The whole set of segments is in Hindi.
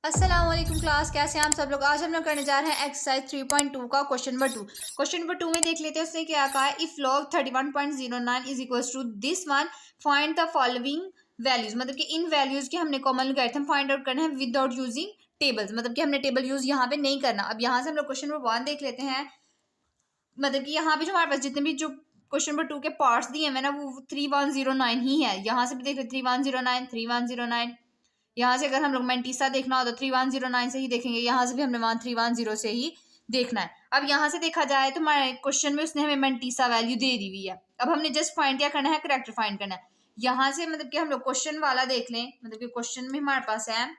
अस्सलाम वालेकुम क्लास, कैसे हैं आप सब लोग। आज हम लोग करने जा रहे हैं एक्सरसाइज 3.2 का क्वेश्चन नंबर 2। क्वेश्चन नंबर 2 में देख लेते हैं उसने क्या कहा है। If log 31.09 is equal to this one, find the following values. मतलब कि इन वैल्यूज के हमने कॉमन लोगैरिथम फाइंड आउट करना है विदाउट यूजिंग टेबल्स। मतलब कि हमने टेबल यूज यहाँ पे नहीं करना। अब यहाँ से हम लोग क्वेश्चन नंबर 1 देख लेते हैं। मतलब कि यहाँ पे जो हमारे पास जितने भी जो क्वेश्चन नंबर 2 के पार्ट्स दिए हैं ना वो 3109 ही है। यहाँ से भी देख लेते 3109 3109। यहाँ से अगर हम लोग मेंटीसा देखना हो तो 3109 से ही देखेंगे। यहाँ से भी हमने 1310 से ही देखना है। अब यहाँ से देखा जाए तो हमारे क्वेश्चन में उसने हमें मेंटीसा वैल्यू दे दी हुई है। अब हमने जस्ट फाइंड क्या करना है, करेक्टर फाइंड करना है। यहाँ से मतलब कि हम लोग क्वेश्चन वाला देख लें। मतलब कि क्वेश्चन में हमारे पास है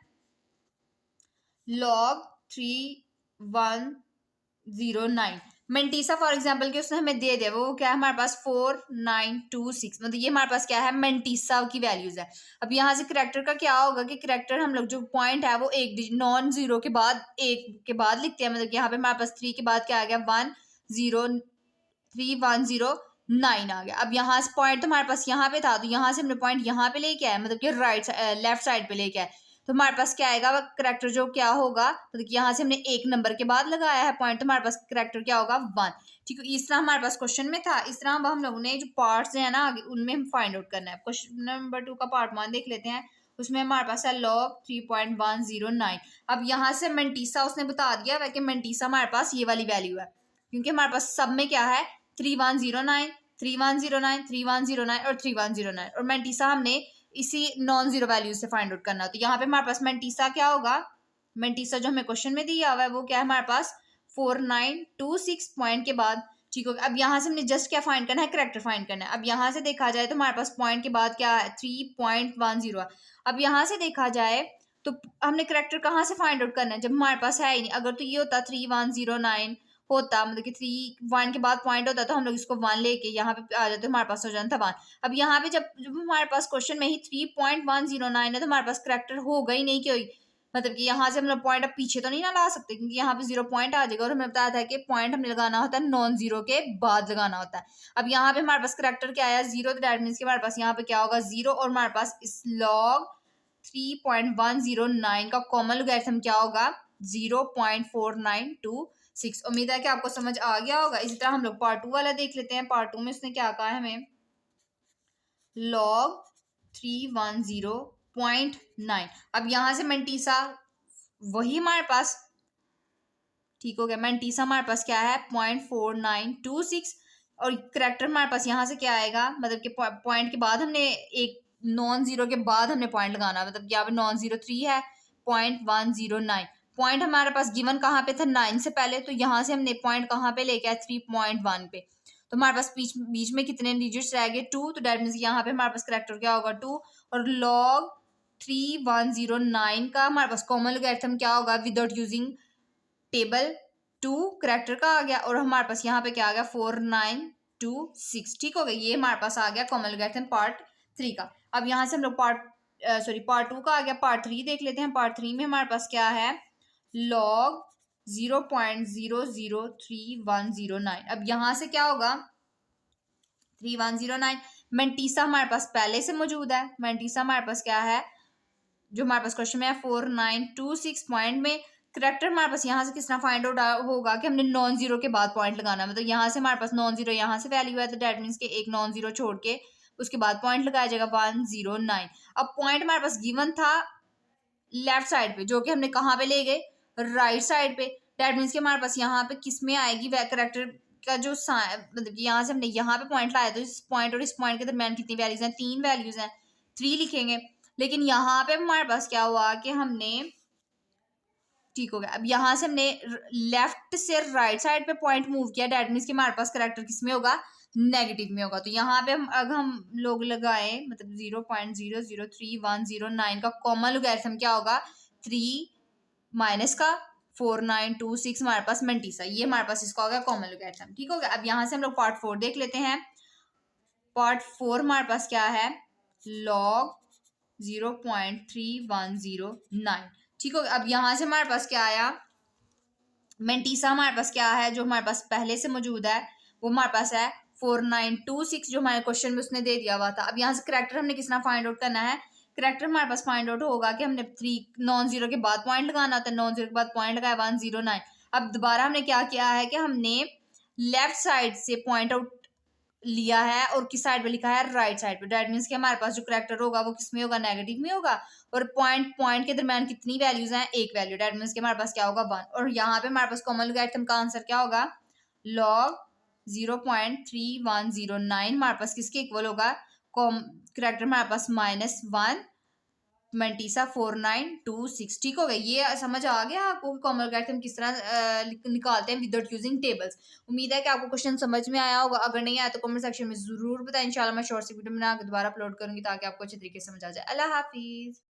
log 3109। मेंटीसा फॉर एग्जांपल के उसने हमें दे दिया, वो क्या है हमारे पास 4926। मतलब ये हमारे पास क्या है, मेंटीसा की वैल्यूज है। अब यहाँ से करेक्टर का क्या होगा कि करेक्टर हम लोग जो पॉइंट है वो एक नॉन जीरो के बाद एक के बाद लिखते हैं। मतलब यहाँ पे हमारे पास 3 के बाद क्या आ गया 103109 आ गया। अब यहाँ से पॉइंट तो हमारे पास यहाँ पे था, तो यहाँ से हमने पॉइंट यहाँ पे लेके आए, मतलब कि लेफ्ट साइड पे लेके आए। तो हमारे पास क्या आएगा, करेक्टर जो क्या होगा, तो देखिए यहाँ से हमने एक नंबर के बाद लगाया है पॉइंट, तो हमारे पास करेक्टर क्या होगा 1। ठीक है, इस तरह हमारे पास क्वेश्चन में था। इस तरह हम लोगों ने जो पार्ट्स हैं ना आगे उनमें हम फाइंड आउट करना है। क्वेश्चन नंबर 2 का पार्ट 1 देख लेते हैं। उसमें हमारे पास है log 3.109। अब यहाँ से मेंटीसा उसने बता दिया है कि मेंटीसा हमारे पास ये वाली वैल्यू है, क्योंकि हमारे पास सब में क्या है 3109 3109 3109 और 3109, और मेंटीसा हमने इसी नॉन जीरो वैल्यू से फाइंड आउट करना। तो यहाँ पे हमारे पास मेंटीसा क्या होगा, मेंटीसा जो हमें क्वेश्चन में दिया हुआ है वो क्या है हमारे पास 4926 पॉइंट के बाद। ठीक होगा। अब यहाँ से हमने जस्ट क्या फाइंड करना है, करेक्टर फाइंड करना है। अब यहाँ से देखा जाए तो हमारे पास पॉइंट के बाद क्या है 3.10 है। अब यहाँ से देखा जाए तो हमने करेक्टर कहाँ से फाइंड आउट करना है जब हमारे पास है ही नहीं। अगर तो ये होता 3109 होता, मतलब कि 1 के बाद पॉइंट होता तो हम लोग इसको 1 लेके यहाँ पे आ जाते, हमारे पास हो जाता था 1। अब यहाँ पे जब हमारे पास क्वेश्चन में ही 3.109 है तो हमारे पास करेक्टर होगा ही नहीं कोई। मतलब कि यहाँ से हम लोग पॉइंट अब पीछे तो नहीं ना ला सकते, क्योंकि यहाँ पे 0 पॉइंट आ जाएगा, और हमें बताया था कि पॉइंट हमने लगाना होता है नॉन जीरो के बाद लगाना होता है। अब यहाँ पे हमारे पास करेक्टर क्या आया 0, तो दैट मीन्स कि हमारे पास यहाँ पे क्या होगा 0, और हमारे पास इस log 3.109 का कॉमन लोगैरिथम क्या होगा 0.4926। उम्मीद है कि आपको समझ आ गया होगा। इसी तरह हम लोग पार्ट 2 वाला देख लेते हैं। पार्ट 2 में उसने क्या कहा है हमें, log 310.9। अब यहाँ से मेंटीसा वही हमारे पास ठीक हो गया। मेंटीसा हमारे पास क्या है 0.4926, और करेक्टर हमारे पास यहाँ से क्या आएगा, मतलब कि पॉइंट के बाद हमने एक नॉन जीरो के बाद हमने पॉइंट लगाना, मतलब यहाँ पे नॉन जीरो 3 है 0.109। पॉइंट हमारे पास गिवन कहाँ पे था 9 से पहले, तो यहाँ से हमने पॉइंट कहाँ पे लेके आए 3.1 पे। तो हमारे पास बीच में कितने डिजिट्स रह गए 2, तो डेट मीन्स यहाँ पे हमारे पास करेक्टर क्या होगा 2। और log 3109 का हमारे पास कॉमन लोगैरिथम क्या होगा विदाउट यूजिंग टेबल 2 करेक्टर का आ गया, और हमारे पास यहाँ पे क्या आ गया 4926। ठीक हो गया, ये हमारे पास आ गया कॉमन लोगैरिथम पार्ट 3 का। अब यहाँ से हम लोग पार्ट 2 का आ गया। पार्ट 3 देख लेते हैं। पार्ट 3 में हमारे पास क्या है log 0.003109। अब यहाँ से क्या होगा 3109। मेंटीसा हमारे पास पहले से मौजूद है। मेंटीसा हमारे पास क्या है जो हमारे पास क्वेश्चन में है 4926 पॉइंट में। करेक्टर हमारे पास यहाँ से किस तरह फाइंड आउट होगा कि हमने नॉन जीरो के बाद पॉइंट लगाना है। मतलब यहाँ से हमारे पास नॉन जीरो यहाँ से वैल्यू है, तो डेट मीन्स के एक नॉन जीरो छोड़ के उसके बाद पॉइंट लगाया जाएगा 109। अब पॉइंट हमारे पास गिवन था लेफ्ट साइड पे, जो कि हमने कहाँ पे ले गए राइट साइड पे। डेट मीन्स के हमारे पास यहाँ पे किस में आएगी करेक्टर का जो मतलब कि यहाँ से हमने यहाँ पे पॉइंट लाया, तो इस पॉइंट और इस पॉइंट के दरमियान कितनी वैल्यूज हैं 3 वैल्यूज हैं, 3 लिखेंगे। लेकिन यहाँ पे हमारे पास क्या हुआ कि हमने ठीक हो गया। अब यहाँ से हमने लेफ्ट से राइट साइड पे पॉइंट मूव किया, डेट मीन्स कि हमारे पास करेक्टर किस में होगा नेगेटिव में होगा। तो यहाँ पे हम लोग लगाए मतलब 0.003109 का कॉमन लोगैरिथम क्या होगा 3 माइनस का 4926 हमारे पास मेंटीसा, ये हमारे पास इसका होगा कॉमन लोगैरिथम। ठीक हो गया। अब यहाँ से हम लोग पार्ट 4 देख लेते हैं। पार्ट 4 हमारे पास क्या है log 0.3109। ठीक हो गया। अब यहाँ से हमारे पास क्या आया मेंटीसा हमारे पास क्या है जो हमारे पास पहले से मौजूद है, वो हमारे पास है 4926 जो हमारे क्वेश्चन में उसने दे दिया हुआ था। अब यहाँ से करेक्टर हमने किस तरह फाइंड आउट करना है, करेक्टर हमारे पास फाइंड आउट होगा कि हमने 3 नॉन जीरो के बाद पॉइंट लगाना होता है, नॉन जीरो के बाद पॉइंट लगाया 109। अब दोबारा हमने क्या किया है कि हमने लेफ्ट साइड से पॉइंट आउट लिया है और किस साइड पे लिखा है, राइट साइड पे। दैट मीन्स कि हमारे पास जो करेक्टर होगा वो किस में होगा, नेगेटिव में होगा। और पॉइंट पॉइंट के दरमियान कितनी वैल्यूज हैं, एक वैल्यू। दैट मीन्स कि हमारे पास क्या होगा, 1। और यहाँ पे हमारे पास कॉमन लोगैरिथम का आंसर क्या होगा, log 0.3109 हमारे पास किसके इक्वल होगा, करेक्टर हमारे पास -1 2049 ठीक हो गया। ये समझ आ गया आपको कि कॉमन लोगैरिथम किस तरह निकालते हैं विदाउट यूजिंग टेबल्स। उम्मीद है कि आपको क्वेश्चन समझ में आया होगा। अगर नहीं आया तो कमेंट सेक्शन में जरूर बताएं। इंशाल्लाह मैं शॉर्ट सी वीडियो बना के दोबारा अपलोड करूंगी ताकि आपको अच्छे तरीके से समझ आ जाए। अल्लाह हाफिज।